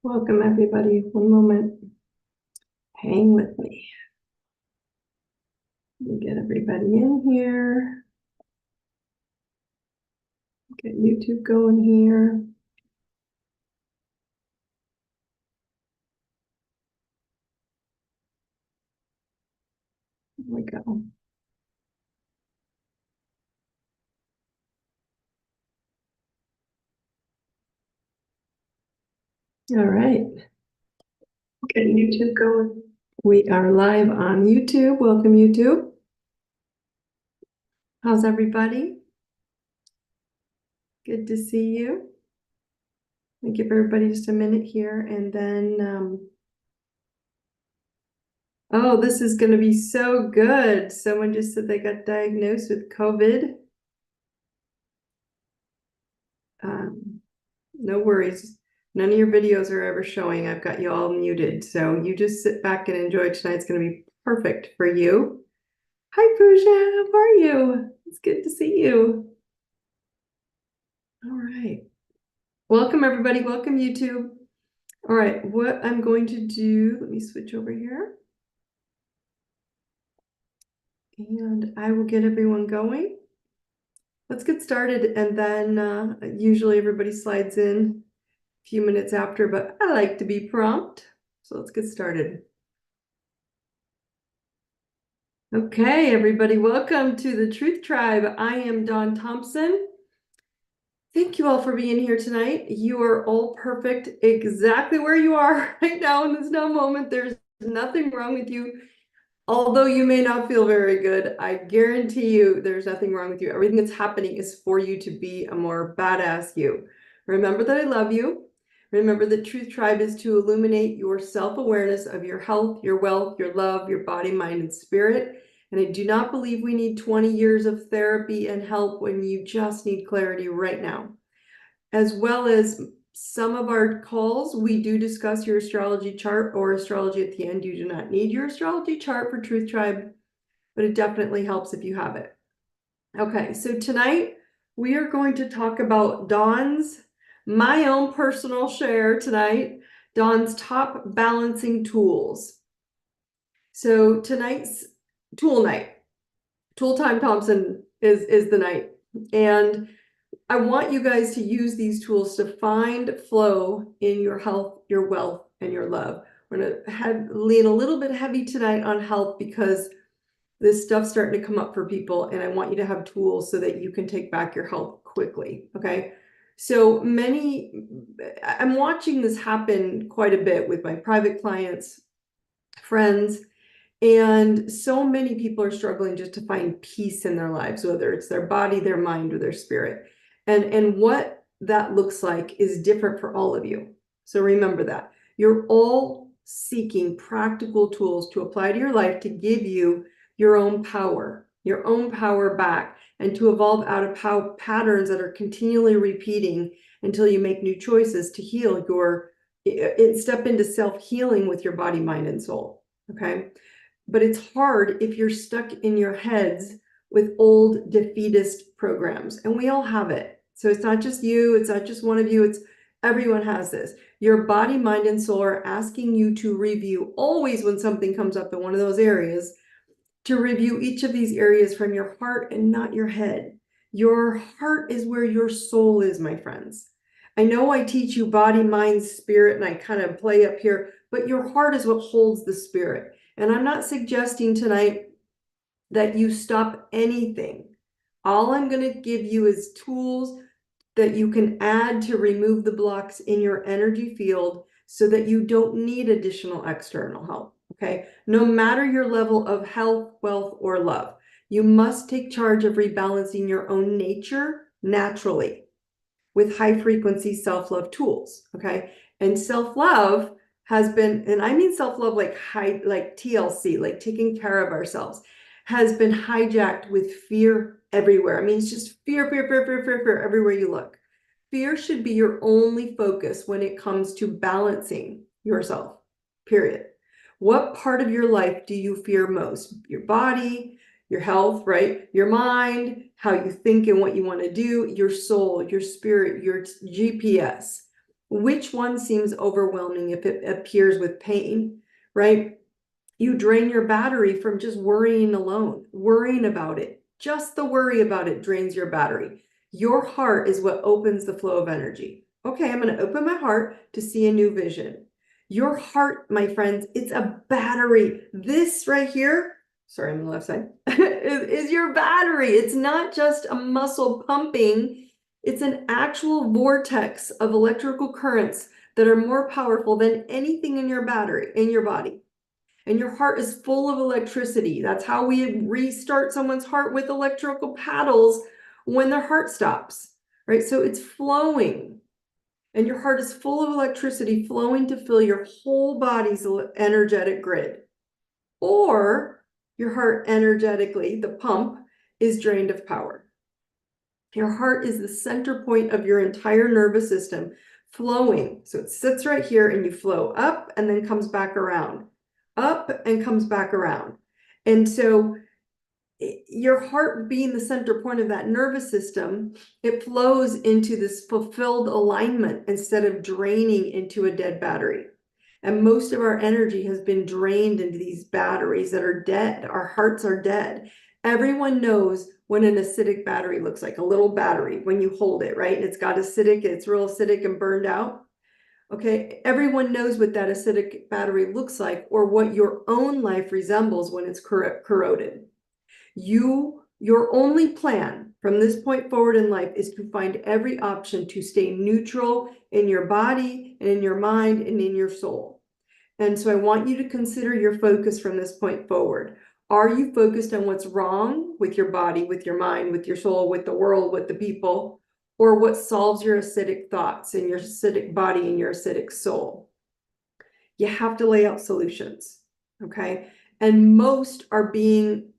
Welcome, everybody. One moment. Hang with me. Let me get everybody in here. Get YouTube going here. There we go. All right. Get YouTube going. We are live on YouTube. Welcome, YouTube. How's everybody? Good to see you. Let me give everybody just a minute here and then oh, this is going to be so good. Someone just said they got diagnosed with COVID. No worries. None of your videos are ever showing. I've got you all muted. So you just sit back and enjoy. Tonight's going to be perfect for you. Hi, Pooja. How are you? It's good to see you. All right. Welcome, everybody. Welcome, YouTube. All right. What I'm going to do, let me switch over here. And I will get everyone going. Let's get started. And then usually everybody slides in a few minutes after, but I like to be prompt. So let's get started. Okay, everybody, welcome to the Truth Tribe. I am Daune Thompson. Thank you all for being here tonight. You are all perfect exactly where you are right now in this now moment. There's nothing wrong with you. Although you may not feel very good, I guarantee you there's nothing wrong with you. Everything that's happening is for you to be a more badass you. Remember that I love you. Remember that Truth Tribe is to illuminate your self-awareness of your health, your wealth, your love, your body, mind, and spirit. And I do not believe we need 20 years of therapy and help when you just need clarity right now. As well as some of our calls, we do discuss your astrology chart or astrology at the end. You do not need your astrology chart for Truth Tribe, but it definitely helps if you have it. Okay, so tonight we are going to talk about Daune's, my own personal share tonight, Daune's top balancing tools. So tonight's tool night, Tool Time Thompson is the night. And I want you guys to use these tools to find flow in your health, your wealth, and your love. We're going to lean a little bit heavy tonight on health because this stuff's starting to come up for people, and I want you to have tools so that you can take back your health quickly, okay? So I'm watching this happen quite a bit with my private clients, friends, and so many people are struggling just to find peace in their lives, whether it's their body, their mind, or their spirit. And what that looks like is different for all of you. So remember that. You're all seeking practical tools to apply to your life to give you your own power back, and to evolve out of patterns that are continually repeating until you make new choices to heal step into self-healing with your body, mind, and soul, okay? But it's hard if you're stuck in your heads with old defeatist programs, and we all have it. So it's not just you, it's not just one of you, it's everyone has this. Your body, mind, and soul are asking you to review always when something comes up in one of those areas, to review each of these areas from your heart and not your head. Your heart is where your soul is, my friends. I know I teach you body, mind, spirit, and I kind of play up here, but your heart is what holds the spirit. And I'm not suggesting tonight that you stop anything. All I'm going to give you is tools that you can add to remove the blocks in your energy field so that you don't need additional external help, okay? No matter your level of health, wealth, or love, you must take charge of rebalancing your own nature naturally with high frequency self-love tools, okay? And self-love has been, and I mean self-love like TLC, like taking care of ourselves, has been hijacked with fear everywhere. I mean, it's just fear everywhere you look. Fear should be your only focus when it comes to balancing yourself, period. What part of your life do you fear most? Your body, your health, right? Your mind, how you think and what you want to do, your soul, your spirit, your GPS. Which one seems overwhelming if it appears with pain, right? You drain your battery from just worrying alone, worrying about it. Just the worry about it drains your battery. Your heart is what opens the flow of energy. Okay, I'm going to open my heart to see a new vision. Your heart, my friends, it's a battery. This right here, sorry, I'm on the left side, is your battery. It's not just a muscle pumping. It's an actual vortex of electrical currents that are more powerful than anything in your battery, in your body. And your heart is full of electricity. That's how we restart someone's heart with electrical paddles when their heart stops, right? So it's flowing. And your heart is full of electricity flowing to fill your whole body's energetic grid. Or your heart energetically, the pump, is drained of power. Your heart is the center point of your entire nervous system, flowing. So it sits right here and you flow up and then comes back around, up and comes back around. And so your heart being the center point of that nervous system, it flows into this fulfilled alignment instead of draining into a dead battery. And most of our energy has been drained into these batteries that are dead. Our hearts are dead. Everyone knows what an acidic battery looks like, a little battery when you hold it, right? It's got acidic, it's real acidic and burned out. Okay, everyone knows what that acidic battery looks like or what your own life resembles when it's corroded. Your only plan from this point forward in life is to find every option to stay neutral in your body and in your mind and in your soul. And so I want you to consider your focus from this point forward. Are you focused on what's wrong with your body, with your mind, with your soul, with the world, with the people, or what solves your acidic thoughts and your acidic body and your acidic soul? You have to lay out solutions, okay? And most are being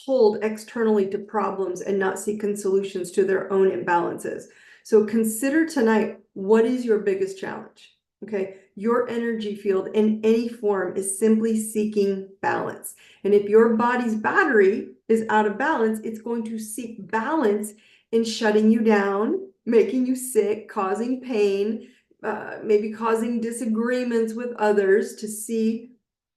pulled externally to problems and not seeking solutions to their own imbalances. So consider tonight, what is your biggest challenge? Okay, your energy field in any form is simply seeking balance. And if your body's battery is out of balance, it's going to seek balance in shutting you down, making you sick, causing pain, maybe causing disagreements with others to see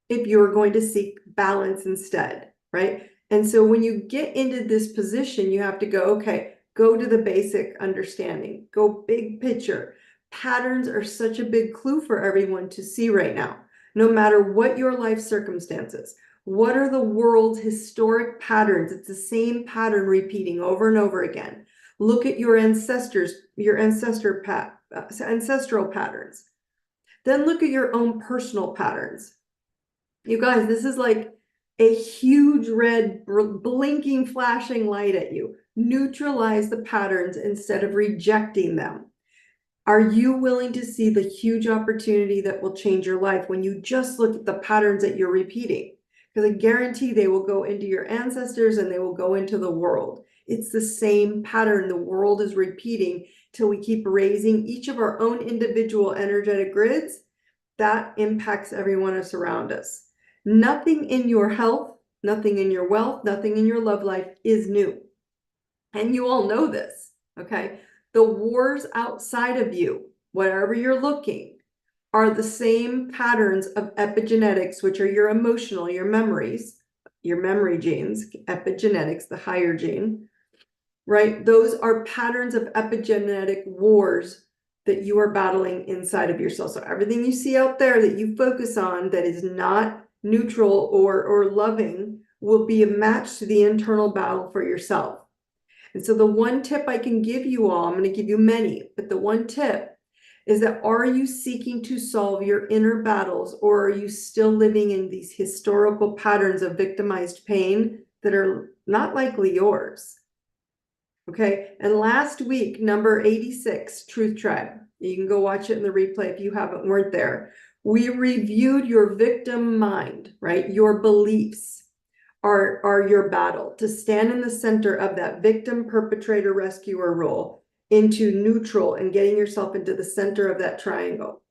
if you're going to seek balance instead, right? And so when you get into this position, you have to go, okay, go to the basic understanding, go big picture. Patterns are such a big clue for everyone to see right now, no matter what your life circumstances. What are the world's historic patterns? It's the same pattern repeating over and over again. Look at your ancestors, your ancestral patterns. Then look at your own personal patterns. You guys, this is like a huge red blinking flashing light at you. Neutralize the patterns instead of rejecting them. Are you willing to see the huge opportunity that will change your life when you just look at the patterns that you're repeating? Because I guarantee they will go into your ancestors and they will go into the world. It's the same pattern the world is repeating till we keep raising each of our own individual energetic grids. That impacts everyone else around us. Nothing in your health, nothing in your wealth, nothing in your love life is new. And you all know this, okay? The wars outside of you, wherever you're looking, are the same patterns of epigenetics, which are your emotional, your memories, your memory genes, epigenetics, the higher gene, right? Those are patterns of epigenetic wars that you are battling inside of yourself. So everything you see out there that you focus on that is not neutral or loving will be a match to the internal battle for yourself. And so the one tip I can give you all, I'm going to give you many, but the one tip is that, are you seeking to solve your inner battles, or are you still living in these historical patterns of victimized pain that are not likely yours? Okay, and last week, number 86, Truth Tribe, you can go watch it in the replay if you weren't there. We reviewed your victim mind, right? Your beliefs are your battle to stand in the center of that victim, perpetrator, rescuer role into neutral and getting yourself into the center of that triangle.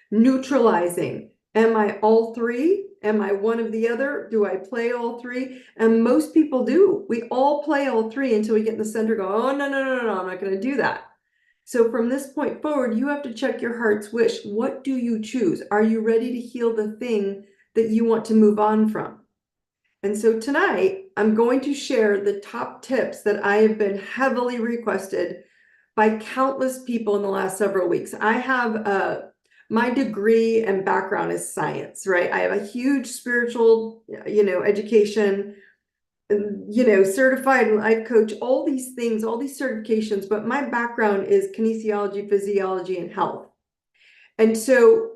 Neutralizing. Am I all three? Am I one of the other? Do I play all three? And most people do. We all play all three until we get in the center and go, oh, no, I'm not going to do that. So from this point forward, you have to check your heart's wish. What do you choose? Are you ready to heal the thing that you want to move on from? And so tonight, I'm going to share the top tips that I have been heavily requested by countless people in the last several weeks. I have my degree and background is science, right? I have a huge spiritual, education, certified life coach, all these things, all these certifications, but my background is kinesiology, physiology, and health. And so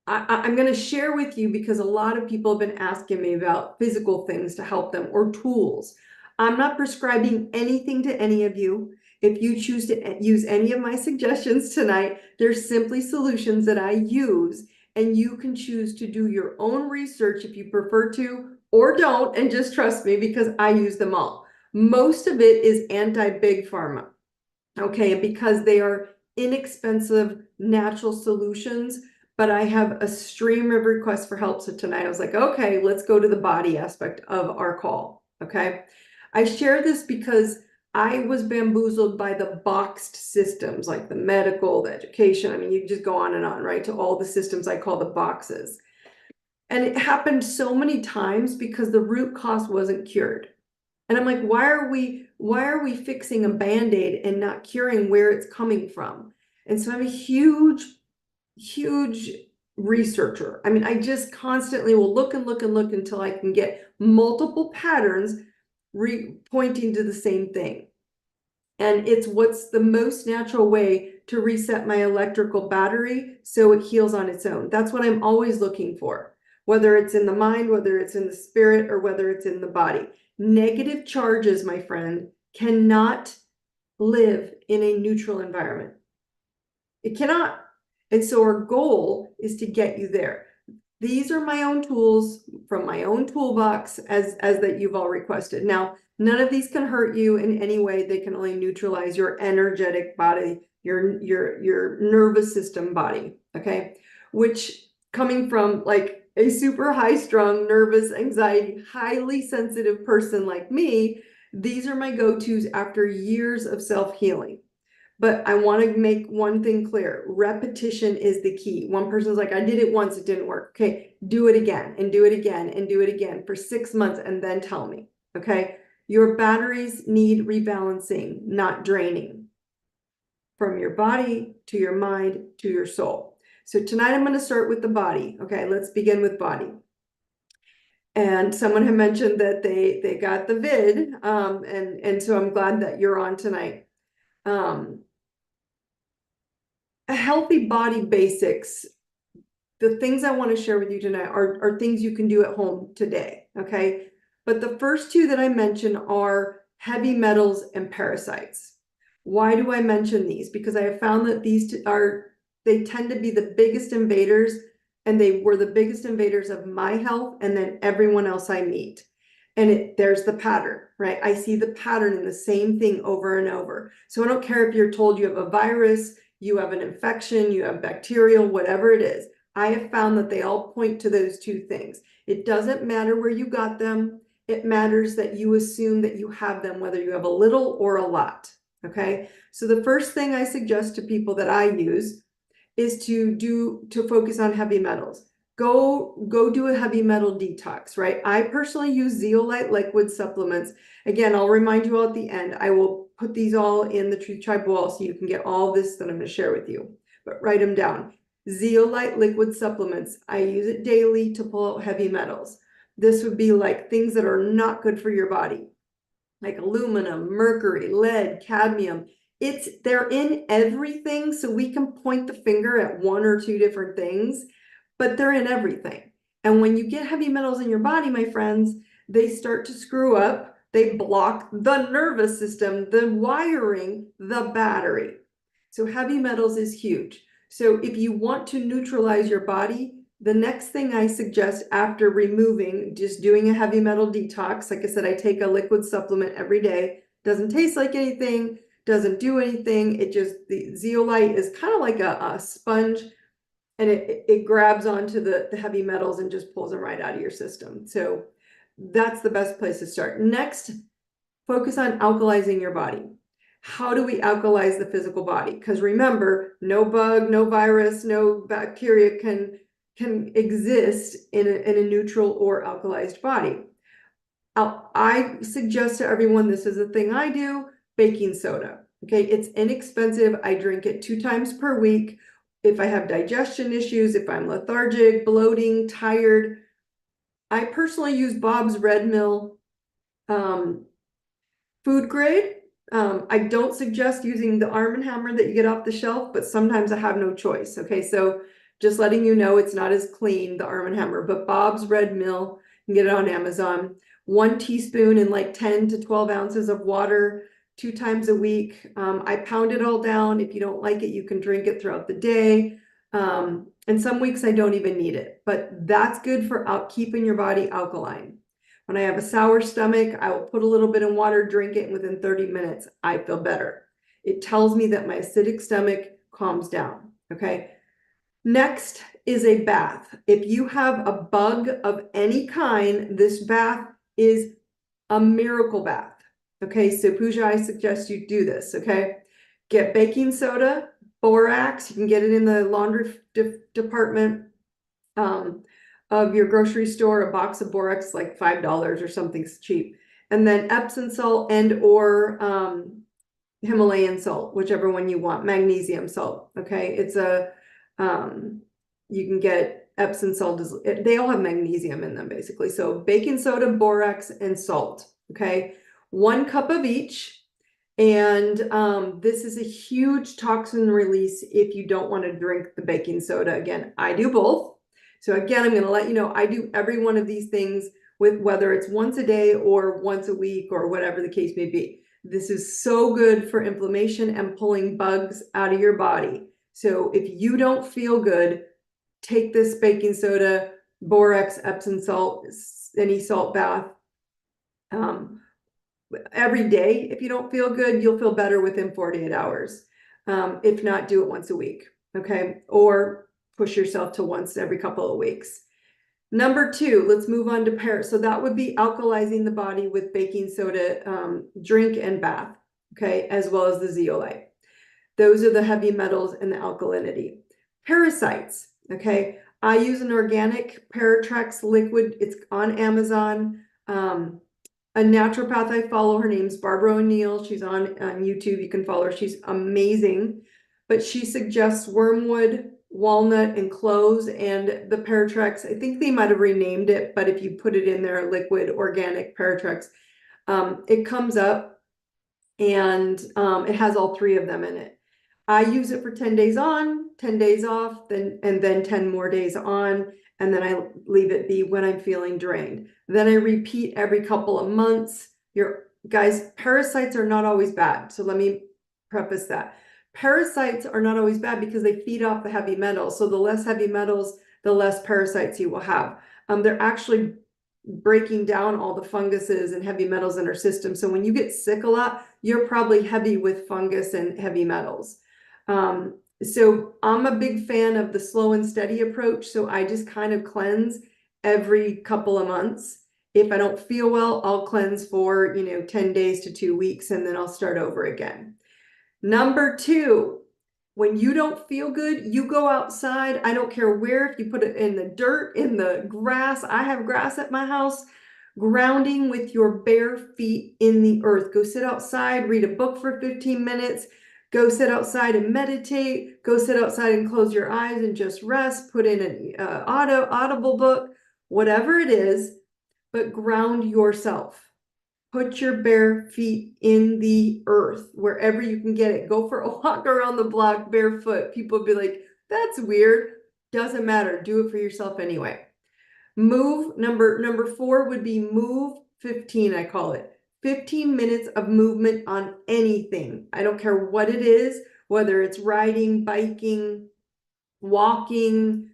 I'm going to share with you because a lot of people have been asking me about physical things to help them or tools. I'm not prescribing anything to any of you. If you choose to use any of my suggestions tonight, they're simply solutions that I use, and you can choose to do your own research if you prefer to, or don't, and just trust me because I use them all. Most of it is anti-big pharma, okay, because they are inexpensive natural solutions. But I have a stream of requests for help. So tonight I was like, okay, let's go to the body aspect of our call. Okay. I share this because I was bamboozled by the boxed systems, like the medical, the education. I mean, you just go on and on, right? To all the systems I call the boxes. And it happened so many times because the root cause wasn't cured. And I'm like, why are we fixing a Band-Aid and not curing where it's coming from? And so I'm a huge researcher. I mean, I just constantly will look and look and look until I can get multiple patterns pointing to the same thing. And it's what's the most natural way to reset my electrical battery so it heals on its own. That's what I'm always looking for, whether it's in the mind, whether it's in the spirit, or whether it's in the body. Negative charges, my friend, cannot live in a neutral environment. It cannot. And so our goal is to get you there. These are my own tools from my own toolbox as that you've all requested. Now, none of these can hurt you in any way. They can only neutralize your energetic body, your nervous system body, okay? Which, coming from like a super high-strung, nervous, anxiety, highly sensitive person like me, these are my go-tos after years of self-healing. But I want to make one thing clear. Repetition is the key. One person's like, I did it once, it didn't work. Okay, do it again and do it again and do it again for 6 months and then tell me, okay? Your batteries need rebalancing, not draining, from your body to your mind to your soul. So tonight I'm going to start with the body. Okay, let's begin with body. And someone had mentioned that they got the vid, and so I'm glad that you're on tonight. A healthy body basics, the things I want to share with you tonight are things you can do at home today, okay? But the first two that I mentioned are heavy metals and parasites. Why do I mention these? Because I have found that they tend to be the biggest invaders, and they were the biggest invaders of my health and then everyone else I meet. And there's the pattern, right? I see the pattern in the same thing over and over. So I don't care if you're told you have a virus, you have an infection, you have bacterial, whatever it is. I have found that they all point to those two things. It doesn't matter where you got them. It matters that you assume that you have them, whether you have a little or a lot, okay? So the first thing I suggest to people that I use is to focus on heavy metals. Go do a heavy metal detox, right? I personally use zeolite liquid supplements. Again, I'll remind you all at the end. I will put these all in the Truth Tribe wall so you can get all this that I'm going to share with you. But write them down. Zeolite liquid supplements. I use it daily to pull out heavy metals. This would be like things that are not good for your body, like aluminum, mercury, lead, cadmium. They're in everything, so we can point the finger at one or two different things, but they're in everything. And when you get heavy metals in your body, my friends, they start to screw up. They block the nervous system, the wiring, the battery. So heavy metals is huge. So if you want to neutralize your body, the next thing I suggest after removing, just doing a heavy metal detox, like I said, I take a liquid supplement every day. Doesn't taste like anything, doesn't do anything. The zeolite is kind of like a sponge, and it grabs onto the heavy metals and just pulls them right out of your system. So that's the best place to start. Next, focus on alkalizing your body. how do we alkalize the physical body? Because remember, no bug, no virus, no bacteria can exist in a neutral or alkalized body. I suggest to everyone, this is a thing I do, baking soda. Okay, it's inexpensive. I drink it 2 times per week. If I have digestion issues, if I'm lethargic, bloating, tired, I personally use Bob's Red Mill food grade. I don't suggest using the Arm & Hammer that you get off the shelf, but sometimes I have no choice. Okay, so just letting you know it's not as clean, the Arm & Hammer, but Bob's Red Mill, you can get it on Amazon. 1 teaspoon in like 10 to 12 ounces of water 2 times a week. I pound it all down. If you don't like it, you can drink it throughout the day. And some weeks I don't even need it, but that's good for keeping your body alkaline. When I have a sour stomach, I will put a little bit in water, drink it, and within 30 minutes, I feel better. It tells me that my acidic stomach calms down, okay? Next is a bath. If you have a bug of any kind, this bath is a miracle bath, okay? So Pooja, I suggest you do this, okay? Get baking soda, borax, you can get it in the laundry department. Of your grocery store, a box of borax like $5 or something's cheap, and then Epsom salt and or Himalayan salt, whichever one you want, magnesium salt. Okay, it's a you can get Epsom salt, they all have magnesium in them basically. So baking soda, borax, and salt. Okay, 1 cup of each. And this is a huge toxin release if you don't want to drink the baking soda. Again, I do both. So again, I'm going to let you know, I do every one of these things with whether it's once a day or once a week or whatever the case may be. This is so good for inflammation and pulling bugs out of your body. So if you don't feel good, take this baking soda, borax, Epsom salt, any salt bath every day. If you don't feel good, you'll feel better within 48 hours. If not, do it once a week, okay? Or push yourself to once every couple of weeks. Number 2, let's move on to So that would be alkalizing the body with baking soda, drink and bath, okay, as well as the zeolite. Those are the heavy metals and the alkalinity. Parasites, okay. I use an organic Paratrex liquid. It's on Amazon. A naturopath I follow, her name's Barbara O'Neill. She's on YouTube. You can follow her. She's amazing. But she suggests wormwood, walnut, and cloves, and the Paratrex. I think they might have renamed it, but if you put it in there, liquid organic Paratrex, it comes up, and it has all 3 of them in it. I use it for 10 days on, 10 days off, then 10 more days on, and then I leave it be when I'm feeling drained. Then I repeat every couple of months. Guys, parasites are not always bad. So let me preface that. Parasites are not always bad because they feed off the heavy metals. So the less heavy metals, the less parasites you will have. They're actually breaking down all the funguses and heavy metals in our system. So when you get sick a lot, you're probably heavy with fungus and heavy metals. So I'm a big fan of the slow and steady approach. So I just kind of cleanse every couple of months. If I don't feel well, I'll cleanse for, 10 days to 2 weeks, and then I'll start over again. Number 2, when you don't feel good, you go outside. I don't care where, if you put it in the dirt, in the grass. I have grass at my house. Grounding with your bare feet in the earth. Go sit outside, read a book for 15 minutes. Go sit outside and meditate. Go sit outside and close your eyes and just rest. Put in an audible book, whatever it is, but ground yourself. Put your bare feet in the earth, wherever you can get it. Go for a walk around the block barefoot. People will be like, that's weird. Doesn't matter. Do it for yourself anyway. Move, number 4 would be move 15, I call it. 15 minutes of movement on anything. I don't care what it is, whether it's riding, biking, walking,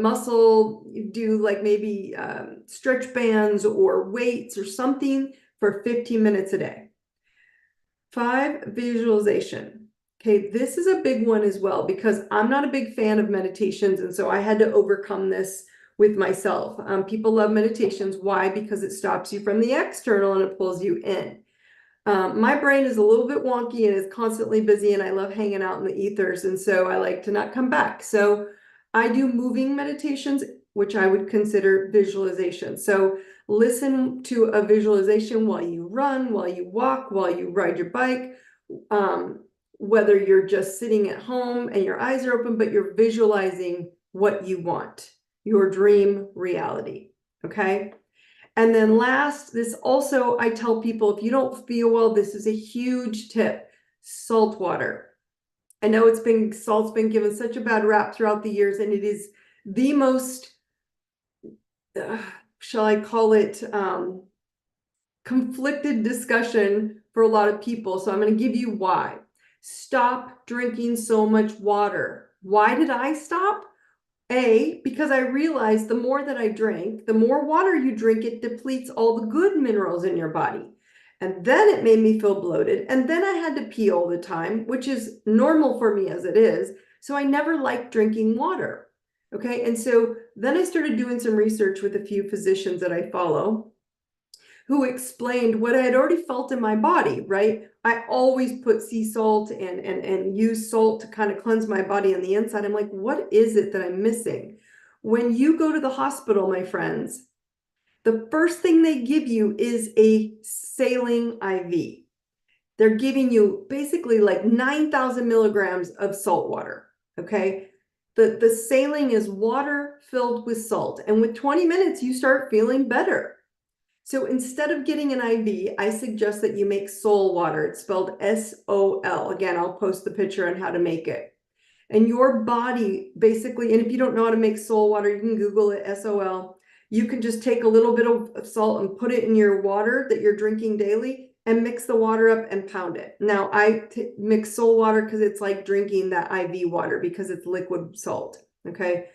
muscle, do like maybe stretch bands or weights or something for 15 minutes a day. 5, visualization. Okay, this is a big one as well, because I'm not a big fan of meditations, and so I had to overcome this with myself. People love meditations. Why? Because it stops you from the external and it pulls you in. My brain is a little bit wonky and is constantly busy, and I love hanging out in the ethers, and so I like to not come back. So I do moving meditations, which I would consider visualization. So listen to a visualization while you run, while you walk, while you ride your bike, whether you're just sitting at home and your eyes are open, but you're visualizing what you want, your dream reality, okay? And then last, this also, I tell people, if you don't feel well, this is a huge tip, salt water. I know salt's been given such a bad rap throughout the years, and it is the most, shall I call it, conflicted discussion for a lot of people. So I'm going to give you why. Stop drinking so much water. Why did I stop? Because I realized the more that I drank, the more water you drink, it depletes all the good minerals in your body. And then it made me feel bloated. And then I had to pee all the time, which is normal for me as it is. So I never liked drinking water. Okay. And so then I started doing some research with a few physicians that I follow who explained what I had already felt in my body, right? I always put sea salt and use salt to kind of cleanse my body on the inside. I'm like, what is it that I'm missing? When you go to the hospital, my friends, the first thing they give you is a saline IV. They're giving you basically like 9,000 milligrams of salt water, okay? The saline is water filled with salt. And with 20 minutes, you start feeling better. So instead of getting an IV, I suggest that you make Sol water. It's spelled S-O-L. Again, I'll post the picture on how to make it. And your body basically, and if you don't know how to make Sol water, you can Google it, S-O-L. You can just take a little bit of salt and put it in your water that you're drinking daily and mix the water up and pound it. Now, I mix Sol water because it's like drinking that IV water because it's liquid salt, okay?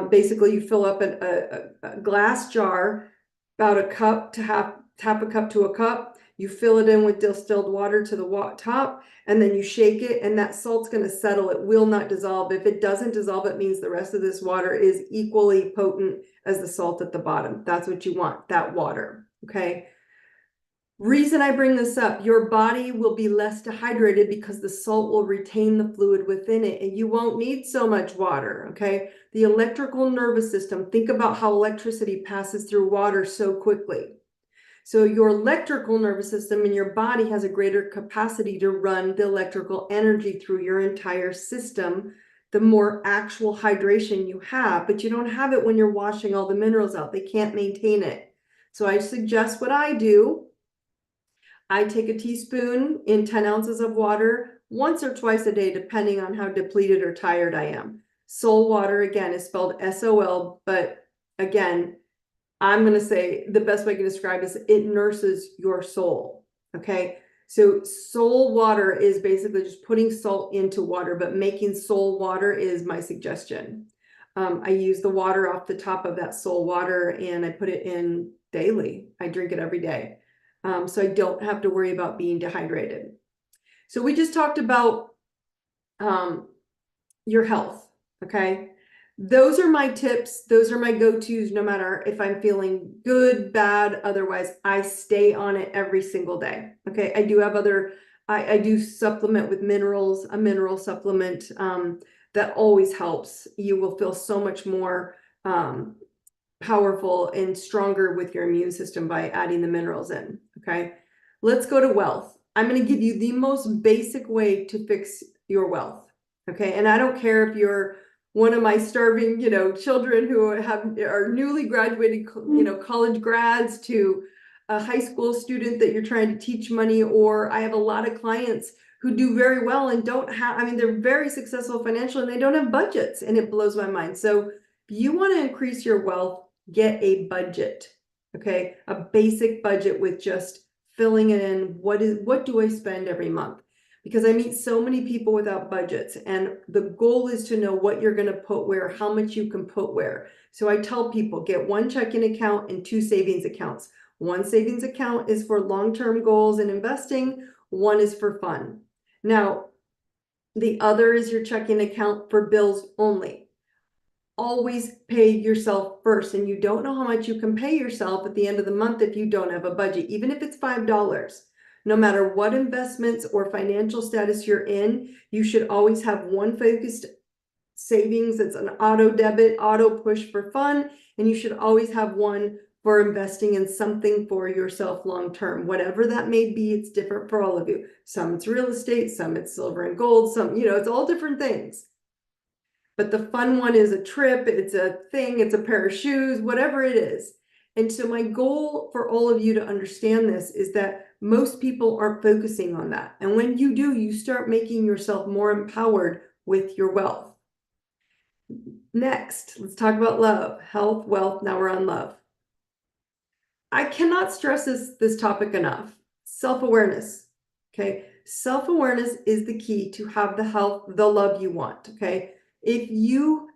Basically, you fill up a glass jar, about a cup to half a cup to a cup. You fill it in with distilled water to the top, and then you shake it, and that salt's going to settle. It will not dissolve. If it doesn't dissolve, it means the rest of this water is equally potent as the salt at the bottom. That's what you want, that water, okay? Reason I bring this up, your body will be less dehydrated because the salt will retain the fluid within it, and you won't need so much water, okay? The electrical nervous system, think about how electricity passes through water so quickly. So your electrical nervous system in your body has a greater capacity to run the electrical energy through your entire system, the more actual hydration you have, but you don't have it when you're washing all the minerals out. They can't maintain it. So I suggest what I do. I take a teaspoon in 10 ounces of water once or twice a day, depending on how depleted or tired I am. Sol water, again, is spelled S-O-L, but again, I'm going to say the best way I can describe is it nurses your soul, okay? So Sol water is basically just putting salt into water, but making Sol water is my suggestion. I use the water off the top of that Sol water and I put it in daily. I drink it every day. So I don't have to worry about being dehydrated. So we just talked about your health, okay? Those are my tips. Those are my go-tos, no matter if I'm feeling good, bad, otherwise, I stay on it every single day, okay? I do have I do supplement with minerals, a mineral supplement that always helps. You will feel so much more powerful and stronger with your immune system by adding the minerals in, okay? Let's go to wealth. I'm going to give you the most basic way to fix your wealth, okay? And I don't care if you're one of my starving, children who are newly graduated, college grads, to a high school student that you're trying to teach money, or I have a lot of clients who do very well and don't have, they're very successful financially and they don't have budgets, and it blows my mind. So if you want to increase your wealth, get a budget, okay? A basic budget with just filling it in. What do I spend every month? Because I meet so many people without budgets, and the goal is to know what you're going to put where, how much you can put where. So I tell people, get one checking account and 2 savings accounts. One savings account is for long-term goals and investing. One is for fun. Now, the other is your checking account for bills only. always pay yourself first. And you don't know how much you can pay yourself at the end of the month if you don't have a budget, even if it's $5. No matter what investments or financial status you're in, you should always have one focused savings that's an auto debit, auto push for fun, and you should always have one for investing in something for yourself long term. Whatever that may be, it's different for all of you. Some it's real estate, some it's silver and gold, some, it's all different things. But the fun one is a trip, it's a thing, it's a pair of shoes, whatever it is. And so my goal for all of you to understand this is that most people aren't focusing on that. And when you do, you start making yourself more empowered with your wealth. Next, let's talk about love, health, wealth. Now we're on love. I cannot stress this topic enough. Self-awareness, okay? Self-awareness is the key to have the health, the love you want, okay? If you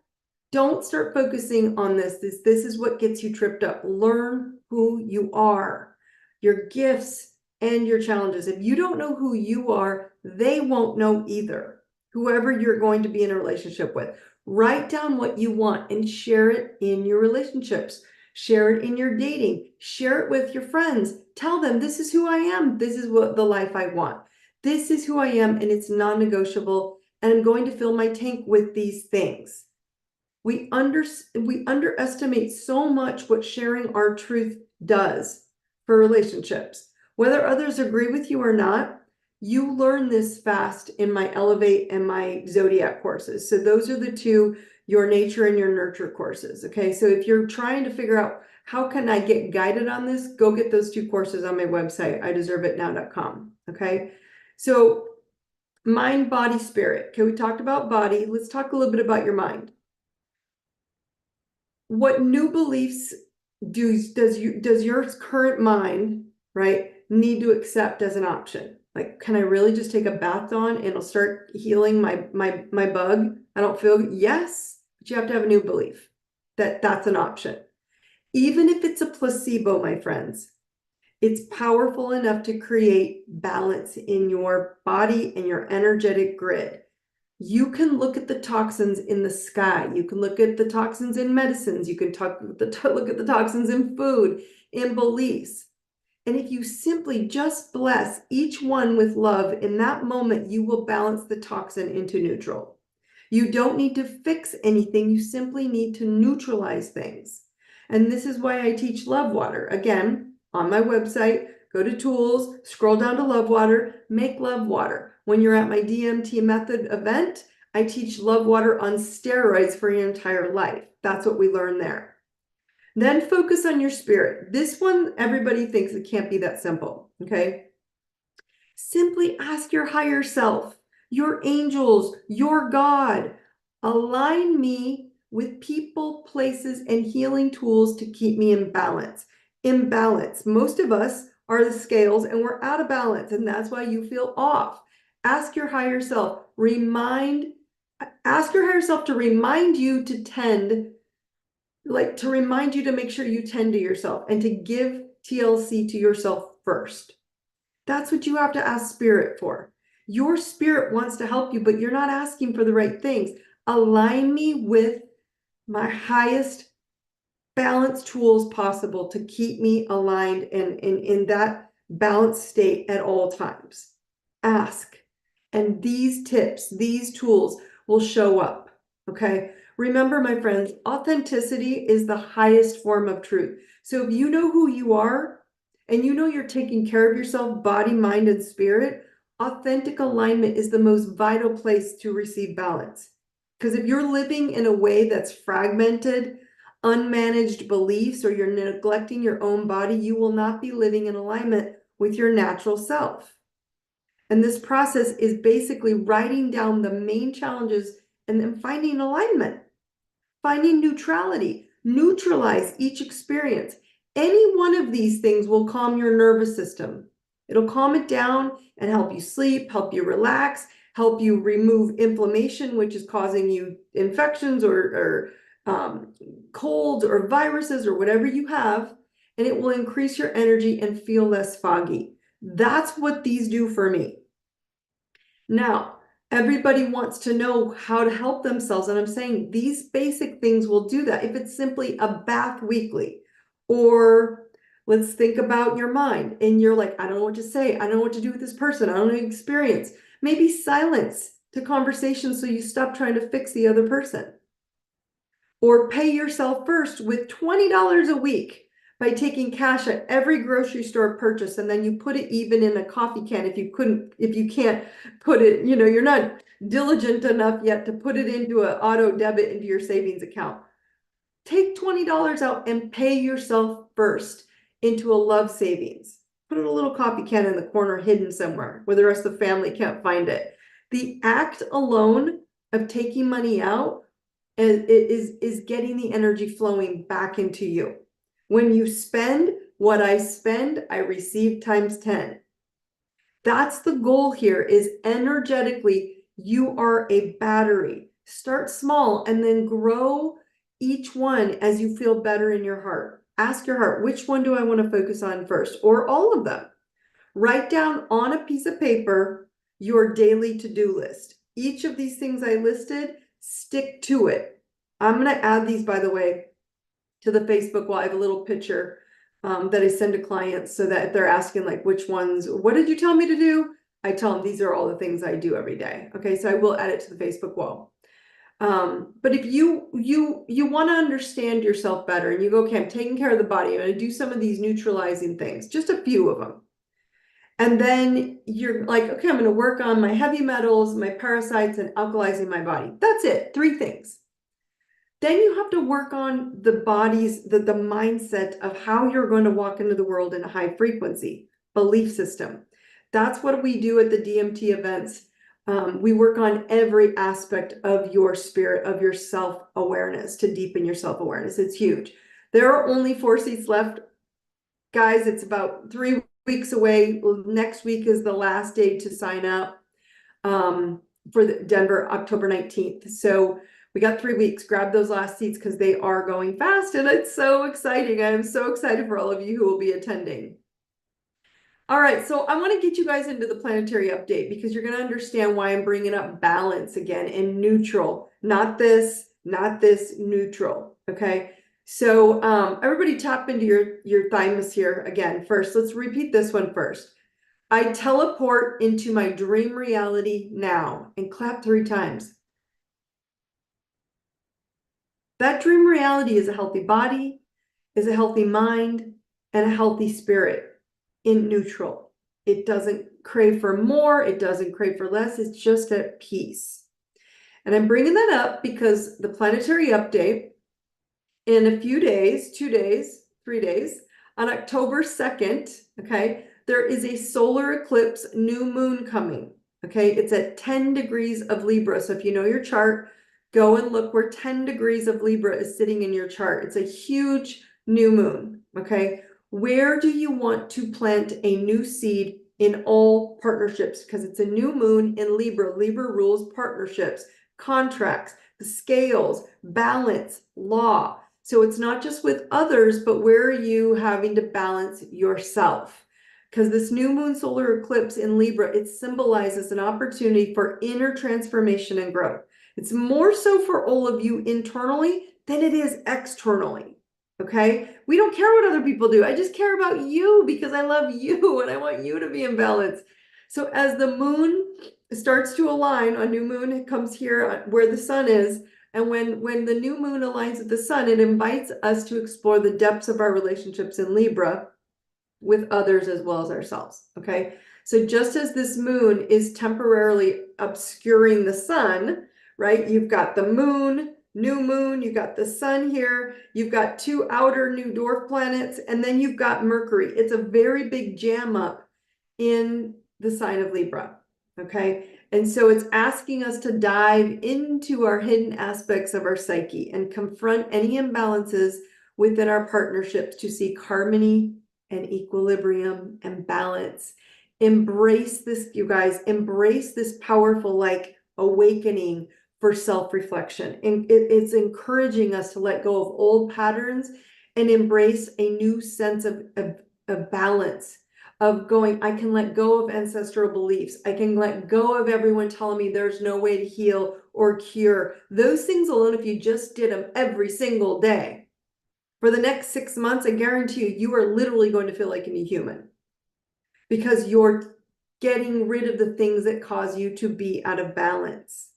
don't start focusing on this is what gets you tripped up. Learn who you are, your gifts and your challenges. If you don't know who you are, they won't know either, whoever you're going to be in a relationship with. Write down what you want and share it in your relationships. Share it in your dating. Share it with your friends. Tell them, this is who I am. This is what the life I want. This is who I am, and it's non-negotiable. And I'm going to fill my tank with these things. We underestimate so much what sharing our truth does for relationships. Whether others agree with you or not, you learn this fast in my Elevate and my Zodiac courses. So those are the two, your nature and your nurture courses. Okay, so if you're trying to figure out how can I get guided on this, go get those two courses on my website, ideserveitnow.com. Okay, so mind, body, spirit. Okay, we talked about body. Let's talk a little bit about your mind. What new beliefs does your current mind, right, need to accept as an option? Like, can I really just take a bath on and it'll start healing my bug? I don't feel, yes, but you have to have a new belief that that's an option. Even if it's a placebo, my friends, it's powerful enough to create balance in your body and your energetic grid. You can look at the toxins in the sky. You can look at the toxins in medicines. You can look at the toxins in food, in beliefs. And if you simply just bless each one with love, in that moment, you will balance the toxin into neutral. You don't need to fix anything. You simply need to neutralize things. And this is why I teach love water. Again, on my website, go to tools, scroll down to love water, make love water. When you're at my DMT method event, I teach love water on steroids for your entire life. That's what we learn there. Then focus on your spirit. This one, everybody thinks it can't be that simple, okay? Simply ask your higher self, your angels, your God, align me with people, places, and healing tools to keep me in balance. In balance. Most of us are the scales and we're out of balance, and that's why you feel off. Ask your higher self, ask your higher self to remind you to remind you to make sure you tend to yourself and to give TLC to yourself first. That's what you have to ask spirit for. Your spirit wants to help you, but you're not asking for the right things. Align me with my highest balance tools possible to keep me aligned and in that balanced state at all times. Ask. And these tips, these tools will show up. Okay. Remember, my friends, authenticity is the highest form of truth. So if you know who you are and you know you're taking care of yourself, body, mind, and spirit, authentic alignment is the most vital place to receive balance. Because if you're living in a way that's fragmented, unmanaged beliefs, or you're neglecting your own body, you will not be living in alignment with your natural self. And this process is basically writing down the main challenges and then finding alignment, finding neutrality, neutralize each experience. Any one of these things will calm your nervous system. It'll calm it down and help you sleep, help you relax, help you remove inflammation, which is causing you infections or colds or viruses or whatever you have, and it will increase your energy and feel less foggy. That's what these do for me. Now, Everybody wants to know how to help themselves. And I'm saying these basic things will do that. If it's simply a bath weekly, or let's think about your mind and you're like, I don't know what to say. I don't know what to do with this person. I don't know experience. Maybe silence to conversation so you stop trying to fix the other person. Or pay yourself first with $20 a week by taking cash at every grocery store purchase, and then you put it even in a coffee can if you can't put it, you're not diligent enough yet to put it into an auto debit into your savings account. Take $20 out and pay yourself first into a love savings. Put it in a little coffee can in the corner hidden somewhere where the rest of the family can't find it. The act alone of taking money out is getting the energy flowing back into you. When you spend what I spend, I receive times 10. That's the goal here, is energetically, you are a battery. Start small and then grow each one as you feel better in your heart. Ask your heart, which one do I want to focus on first, or all of them? Write down on a piece of paper your daily to-do list. Each of these things I listed, stick to it. I'm going to add these, by the way, to the Facebook wall. I have a little picture that I send to clients so that if they're asking like, which ones, what did you tell me to do? I tell them these are all the things I do every day. Okay, so I will add it to the Facebook wall. But if you want to understand yourself better and you go, okay, I'm taking care of the body, I'm going to do some of these neutralizing things, just a few of them. And then you're like, okay, I'm going to work on my heavy metals, my parasites, and alkalizing my body. That's it, 3 things. Then you have to work on the body's, the mindset of how you're going to walk into the world in a high frequency belief system. That's what we do at the DMT events. We work on every aspect of your spirit, of your self-awareness, to deepen your self-awareness. It's huge. There are only 4 seats left. Guys, it's about 3 weeks away. Next week is the last day to sign up for the Denver, October 19th. So we got 3 weeks. Grab those last seats because they are going fast, and it's so exciting. I'm so excited for all of you who will be attending. All right, so I want to get you guys into the planetary update because you're going to understand why I'm bringing up balance again in neutral. Not this, neutral. Okay. So everybody tap into your thymus here again. First, let's repeat this one first. I teleport into my dream reality now, and clap 3 times. That dream reality is a healthy body, is a healthy mind, and a healthy spirit in neutral. It doesn't crave for more. It doesn't crave for less. It's just at peace. And I'm bringing that up because the planetary update in a few days, 2 days, 3 days, on October 2nd, okay, there is a solar eclipse new moon coming, okay? It's at 10 degrees of Libra. So if you know your chart, go and look where 10 degrees of Libra is sitting in your chart. It's a huge new moon, okay? Where do you want to plant a new seed in all partnerships? Because it's a new moon in Libra. Libra rules partnerships, contracts, the scales, balance, law. So it's not just with others, but where are you having to balance yourself? Because this new moon solar eclipse in Libra, it symbolizes an opportunity for inner transformation and growth. It's more so for all of you internally than it is externally. Okay, we don't care what other people do. I just care about you because I love you and I want you to be in balance. So as the moon starts to align, a new moon, it comes here where the sun is. And when the new moon aligns with the sun, it invites us to explore the depths of our relationships in Libra with others as well as ourselves. Okay, so just as this moon is temporarily obscuring the sun, right? You've got the moon, new moon, you've got the sun here, you've got 2 outer new dwarf planets, and then you've got Mercury. It's a very big jam up in the sign of Libra. Okay, and so it's asking us to dive into our hidden aspects of our psyche and confront any imbalances within our partnerships to seek harmony and equilibrium and balance. Embrace this, you guys, embrace this powerful like awakening for self-reflection. And it's encouraging us to let go of old patterns and embrace a new sense of balance, of going, I can let go of ancestral beliefs. I can let go of everyone telling me there's no way to heal or cure. Those things alone, if you just did them every single day, for the next 6 months, I guarantee you, you are literally going to feel like a new human because you're getting rid of the things that cause you to be out of balance.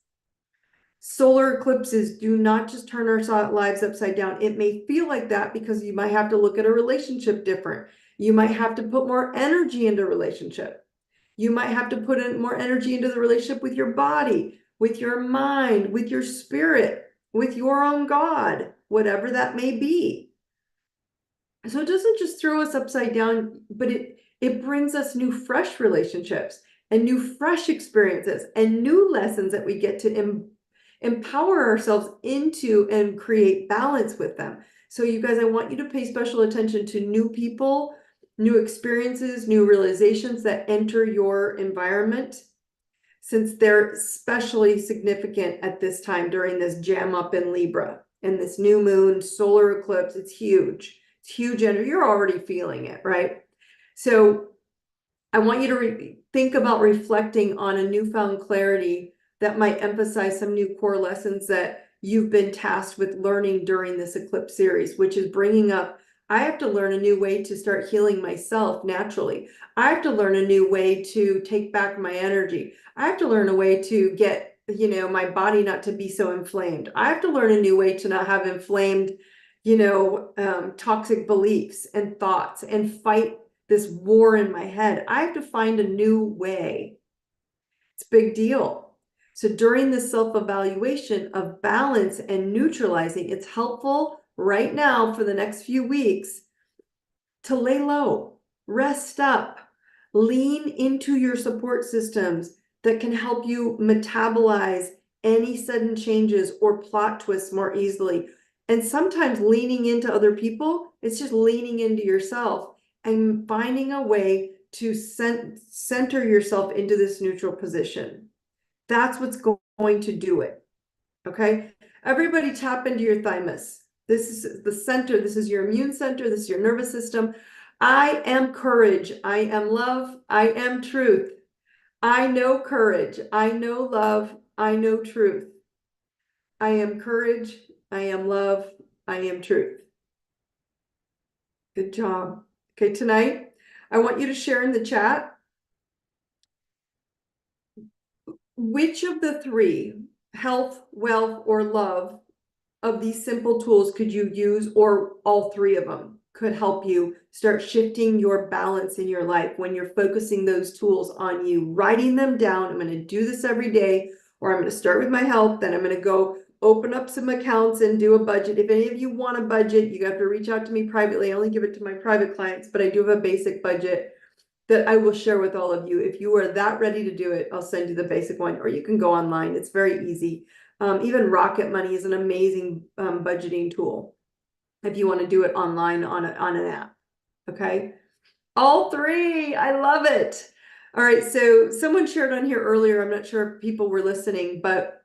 Solar eclipses do not just turn our lives upside down. It may feel like that because you might have to look at a relationship different. You might have to put more energy into a relationship. You might have to put in more energy into the relationship with your body, with your mind, with your spirit, with your own God, whatever that may be. So it doesn't just throw us upside down, but it brings us new, fresh relationships and new, fresh experiences and new lessons that we get to empower ourselves into and create balance with them. So you guys, I want you to pay special attention to new people, new experiences, new realizations that enter your environment, since they're especially significant at this time during this jam up in Libra and this new moon solar eclipse. It's huge. It's huge energy. You're already feeling it, right? So I want you to think about reflecting on a newfound clarity that might emphasize some new core lessons that you've been tasked with learning during this eclipse series, which is bringing up, I have to learn a new way to start healing myself naturally. I have to learn a new way to take back my energy. I have to learn a way to get, my body not to be so inflamed. I have to learn a new way to not have inflamed, toxic beliefs and thoughts and fight this war in my head. I have to find a new way. It's a big deal. So during this self-evaluation of balance and neutralizing, it's helpful right now for the next few weeks to lay low, rest up, lean into your support systems that can help you metabolize any sudden changes or plot twists more easily. And sometimes leaning into other people, it's just leaning into yourself and finding a way to center yourself into this neutral position. That's what's going to do it. Okay. Everybody tap into your thymus. This is the center. This is your immune center. This is your nervous system. I am courage. I am love. I am truth. I know courage. I know love. I know truth. I am courage. I am love. I am truth. Good job. Okay, tonight, I want you to share in the chat which of the three, health, wealth, or love, of these simple tools could you use, or all three of them could help you start shifting your balance in your life when you're focusing those tools on you, writing them down. I'm going to do this every day, or I'm going to start with my health, then I'm going to go open up some accounts and do a budget. If any of you want a budget, you have to reach out to me privately. I only give it to my private clients, but I do have a basic budget that I will share with all of you. If you are that ready to do it, I'll send you the basic one, or you can go online. It's very easy. Even Rocket Money is an amazing budgeting tool if you want to do it online on an app. Okay. All three. I love it. All right. So someone shared on here earlier, I'm not sure if people were listening, but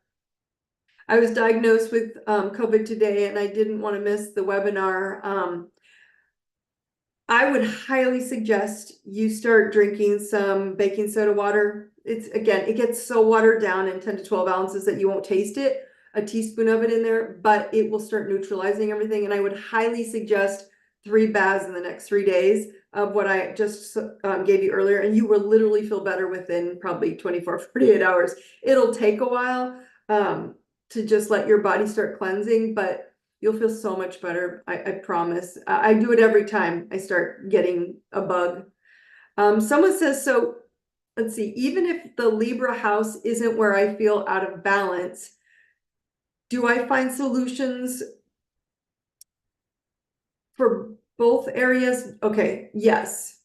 I was diagnosed with COVID today and I didn't want to miss the webinar. I would highly suggest you start drinking some baking soda water. It gets so watered down in 10 to 12 ounces that you won't taste it, a teaspoon of it in there, but it will start neutralizing everything. And I would highly suggest 3 baths in the next 3 days of what I just gave you earlier. And you will literally feel better within probably 24, 48 hours. It'll take a while to just let your body start cleansing, but you'll feel so much better. I promise. I do it every time I start getting a bug. Someone says, so let's see, even if the Libra house isn't where I feel out of balance, do I find solutions for both areas? Okay, yes.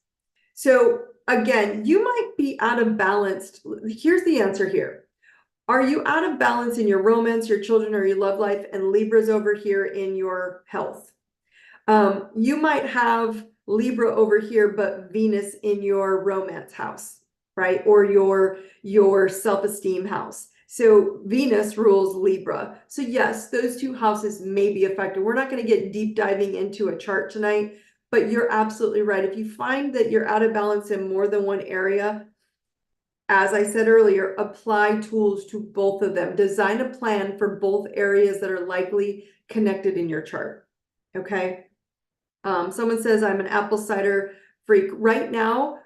So again, you might be out of balance. Here's the answer here. Are you out of balance in your romance, your children, or your love life, and Libra's over here in your health? You might have Libra over here, but Venus in your romance house, right? Or your self-esteem house. So Venus rules Libra. So yes, those two houses may be affected. We're not going to get deep diving into a chart tonight, but you're absolutely right. If you find that you're out of balance in more than one area, as I said earlier, apply tools to both of them. Design a plan for both areas that are likely connected in your chart. Okay. Someone says I'm an apple cider freak. Right now,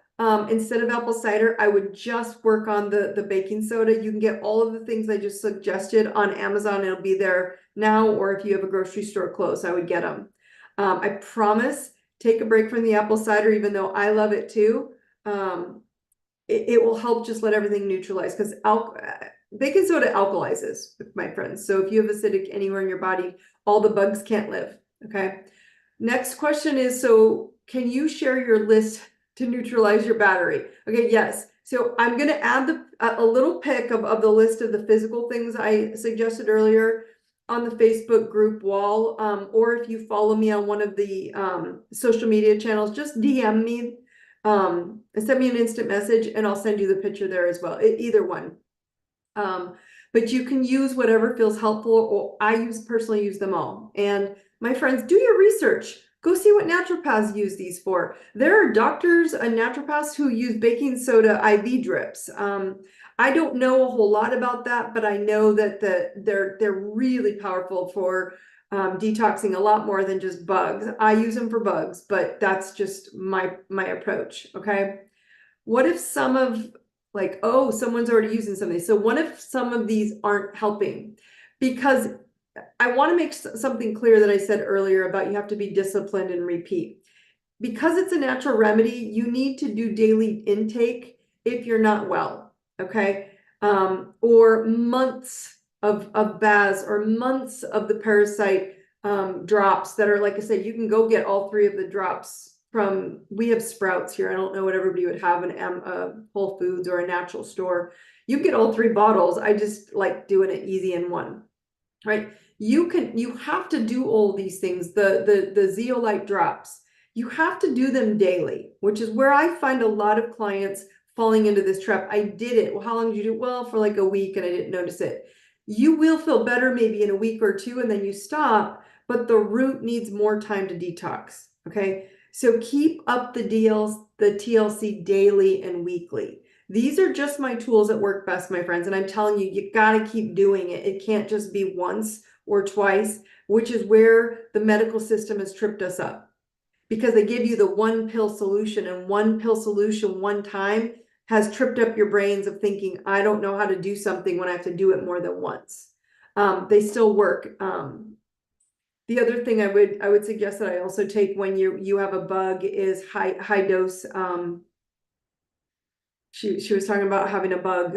instead of apple cider, I would just work on the baking soda. You can get all of the things I just suggested on Amazon. It'll be there now, or if you have a grocery store close, I would get them. I promise, take a break from the apple cider, even though I love it too. It will help just let everything neutralize, because baking soda alkalizes, my friends. So if you have acidic anywhere in your body, all the bugs can't live. Okay. Next question is, so can you share your list to neutralize your battery? Okay, yes. So I'm going to add a little pic of the list of the physical things I suggested earlier on the Facebook group wall, or if you follow me on one of the social media channels, just DM me, send me an instant message, and I'll send you the picture there as well. Either one. But you can use whatever feels helpful, or I personally use them all. And my friends, do your research. Go see what naturopaths use these for. There are doctors and naturopaths who use baking soda IV drips. I don't know a whole lot about that, but I know that they're really powerful for detoxing a lot more than just bugs. I use them for bugs, but that's just my approach. Okay. What if some of, like, oh, someone's already using something. So what if some of these aren't helping? Because I want to make something clear that I said earlier about you have to be disciplined and repeat. Because it's a natural remedy, you need to do daily intake if you're not well, okay? Or months of baths, or months of the parasite drops that are, like I said, you can go get all 3 of the drops from, we have Sprouts here. I don't know what everybody would have in Whole Foods or a natural store. You get all 3 bottles. I just like doing it easy in one, right? You have to do all these things. The zeolite drops, you have to do them daily, which is where I find a lot of clients falling into this trap. I did it. Well, how long did you do it? Well, for like a week, and I didn't notice it. You will feel better maybe in a week or 2, and then you stop, but the root needs more time to detox. Okay. So keep up the TLC daily and weekly. These are just my tools that work best, my friends. And I'm telling you, you got to keep doing it. It can't just be once or twice, which is where the medical system has tripped us up, because they give you the 1 pill solution, and 1 pill solution one time has tripped up your brains of thinking, I don't know how to do something when I have to do it more than once. They still work. The other thing I would suggest that I also take when you have a bug is high dose. She was talking about having a bug,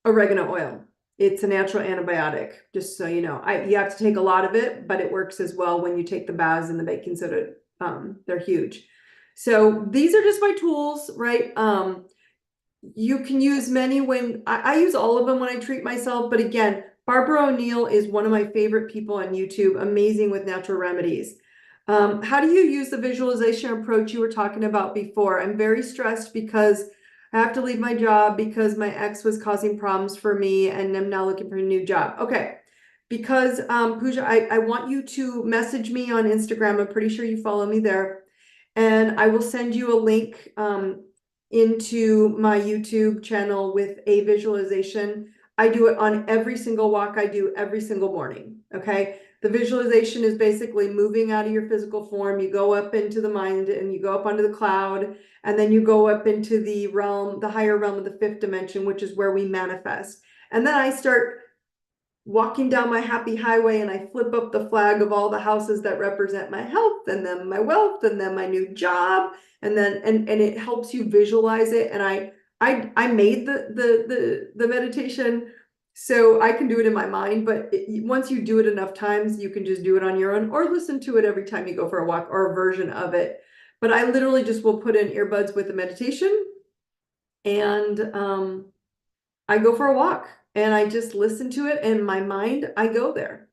oregano oil. It's a natural antibiotic, just so you know. You have to take a lot of it, but it works as well when you take the baths and the baking soda. They're huge. So these are just my tools, right? You can use many when I use all of them when I treat myself, but again, Barbara O'Neill is one of my favorite people on YouTube, amazing with natural remedies. How do you use the visualization approach you were talking about before? I'm very stressed because I have to leave my job because my ex was causing problems for me, and I'm now looking for a new job. Okay. Because Pooja, I want you to message me on Instagram. I'm pretty sure you follow me there. And I will send you a link into my YouTube channel with a visualization. I do it on every single walk I do every single morning. Okay. The visualization is basically moving out of your physical form. You go up into the mind, and you go up onto the cloud, and then you go up into the realm, the higher realm of the 5th dimension, which is where we manifest. And then I start walking down my happy highway, and I flip up the flag of all the houses that represent my health, and then my wealth, and then my new job. And then, and it helps you visualize it. And I made the meditation, so I can do it in my mind, but once you do it enough times, you can just do it on your own, or listen to it every time you go for a walk, or a version of it. But I literally just will put in earbuds with the meditation, and I go for a walk, and I just listen to it, and my mind, I go there.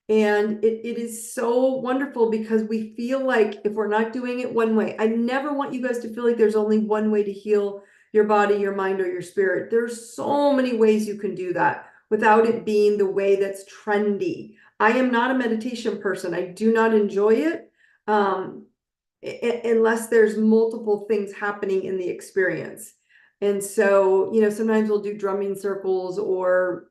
And it is so wonderful, because we feel like if we're not doing it one way, I never want you guys to feel like there's only one way to heal your body, your mind, or your spirit. There's so many ways you can do that without it being the way that's trendy. I am not a meditation person. I do not enjoy it. unless there's multiple things happening in the experience. And so, sometimes we'll do drumming circles or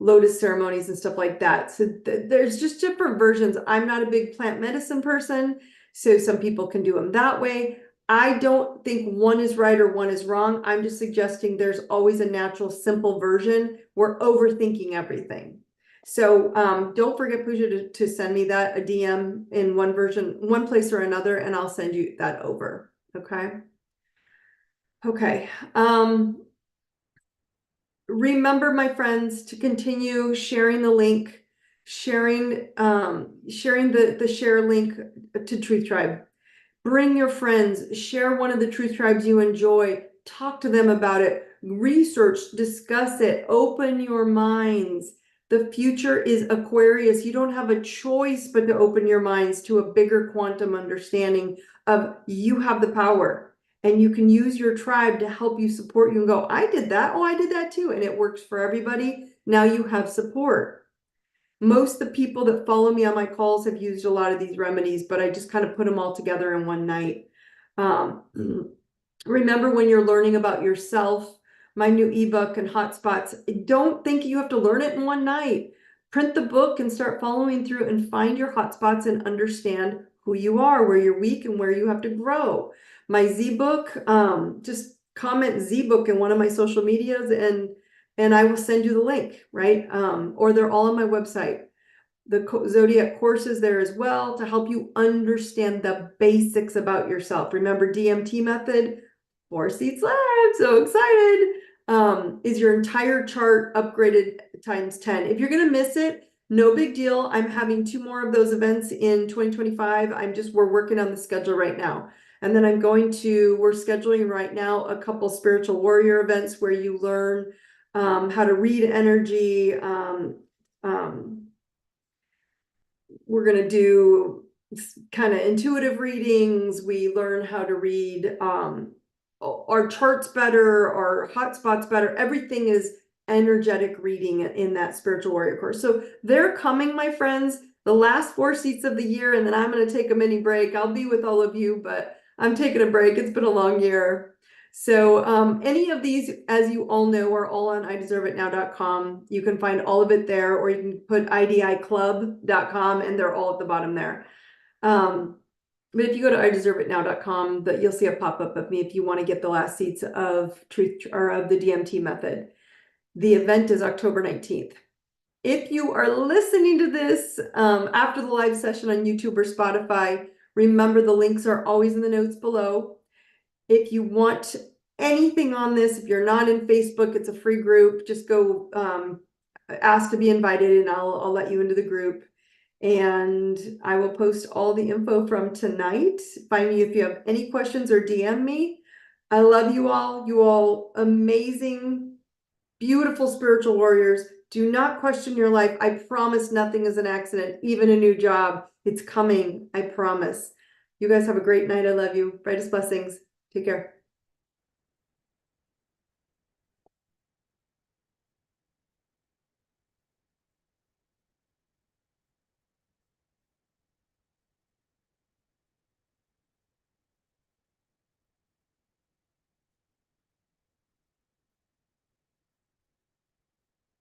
lotus ceremonies and stuff like that. So there's just different versions. I'm not a big plant medicine person, so some people can do them that way. I don't think one is right or one is wrong. I'm just suggesting there's always a natural, simple version. We're overthinking everything. So don't forget, Pooja, to send me that, a DM in one version, one place or another, and I'll send you that over. Okay. Okay. Remember, my friends, to continue sharing the link, sharing the share link to Truth Tribe. Bring your friends, share one of the Truth Tribes you enjoy, talk to them about it, research, discuss it, open your minds. The future is Aquarius. You don't have a choice but to open your minds to a bigger quantum understanding of you have the power. And you can use your tribe to help you, support you, and go, I did that. Oh, I did that too. And it works for everybody. Now you have support. Most of the people that follow me on my calls have used a lot of these remedies, but I just kind of put them all together in one night. Remember, when you're learning about yourself, my new ebook and hotspots, don't think you have to learn it in one night. Print the book and start following through and find your hotspots and understand who you are, where you're weak and where you have to grow. My Z-book, just comment Z-book in one of my social medias and I will send you the link, right? Or they're all on my website. The Zodiac course is there as well to help you understand the basics about yourself. Remember, DMT method, 4 seats left, so excited. Is your entire chart upgraded times 10. If you're gonna miss it, no big deal. I'm having 2 more of those events in 2025. We're working on the schedule right now. And then we're scheduling right now a couple spiritual warrior events where you learn how to read energy. We're going to do kind of intuitive readings. We learn how to read our charts better, our hotspots better. Everything is energetic reading in that spiritual warrior course. So they're coming, my friends, the last 4 seats of the year, and then I'm going to take a mini break. I'll be with all of you, but I'm taking a break. It's been a long year. So any of these, as you all know, are all on IDeserveItNow.com. You can find all of it there, or you can put IDIClub.com and they're all at the bottom there. But if you go to IDeserveItNow.com, you'll see a pop-up of me if you want to get the last seats of Truth or of the DMT method. The event is October 19th. If you are listening to this after the live session on YouTube or Spotify, remember the links are always in the notes below. If you want anything on this, if you're not in Facebook, it's a free group. Just go ask to be invited and I'll let you into the group. And I will post all the info from tonight. Find me if you have any questions or DM me. I love you all. You all amazing, beautiful spiritual warriors. Do not question your life. I promise nothing is an accident, even a new job. It's coming. I promise. You guys have a great night. I love you. Brightest blessings. Take care.